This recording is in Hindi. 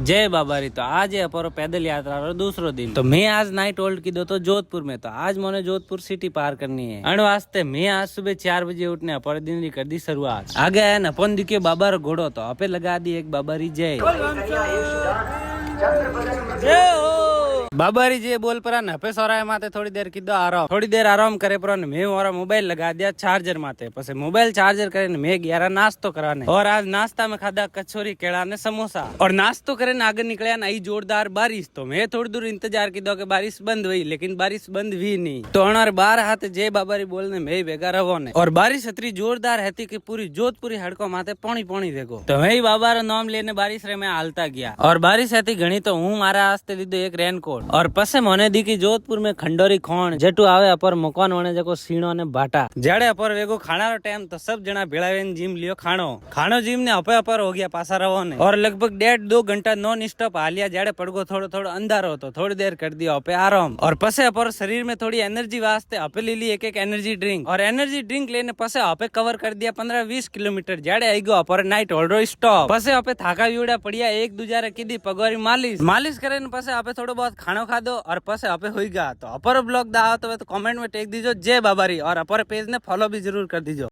जय बाबारी। तो आज है अपरो पैदल यात्रा रो दूसरो दिन। तो मैं आज नाइट होल्ड की दो तो जोधपुर में। तो आज मैंने जोधपुर सिटी पार करनी है। अण वास्ते मैं आज सुबह 4 बजे उठने अपरे दिन की कर दी शुरुआत। आगे है न अपन दिखे बाबा रो घोड़ो तो अपे लगा दी एक बाबारी जय। बाबारी जे बोल परा न पे सोराय माते थोड़ी देर की दो आराम, थोड़ी देर आराम करे पर मैं मोरा मोबाइल लगा दिया चार्जर माते। पसे मोबाइल चार्जर करे मैं गया नाश्तो कराने। और आज नाश्ता में खादा कचौरी केड़ा ने समोसा। और नाश्तो करे आगे निकलिया नई जोरदार बारिश। तो मैं थोड़ी दूर इंतजार की दो कि बारिश बंद हुई, लेकिन बारिश बंद हुई नहीं। तो हमारे 12 हाथ जय बाबारी बोलने मैं बेगा रहो ने। और बारिश इतनी जोरदार है कि पूरी जोधपुरी हड़को माथे पानी पानी देखो। तो मैं बाबा रो नाम लेने बारिश रे मैं हालता गया। और बारिश है घनी तो हूँ मारा आस्ते लीधो एक रेनकोट। और पसे मोने दी की जोधपुर में खंडोरी खोण जेटू आवे अपर मकान वने जको सीणो ने बाटा जाड़े अपर वेगो खाना रो टाइम। तो सब जना भेड़ावेन जिम लियो खानो जिम ने अपे अपर हो गया पासा रहो ने। और लगभग 1.5-2 घंटा नॉन स्टॉप हालिया जाड़े पड़गो थोड़ो अंधारो तो थोड़ी देर कर दिया अपे आराम। और पसे अपर शरीर में थोड़ी एनर्जी वास्ते अपे ले ली एक एनर्जी ड्रिंक। और एनर्जी ड्रिंक लेने पसे अपे कवर कर दिया 15-20 किलोमीटर जाड़े आई गो अपर नाइट होल्ड स्टॉप। पसे अपे थाका वीड़ा पड़िया एक दूजारे की दी पगवारी मालिश करे न पसे अपे थोड़ो बहुत खानो खा दो। और पसे अपे हुई गा। तो अपर ब्लॉग दा तो कमेंट में टेक दीजो जय बाबारी। और अपर पेज ने फॉलो भी जरूर कर दीजो।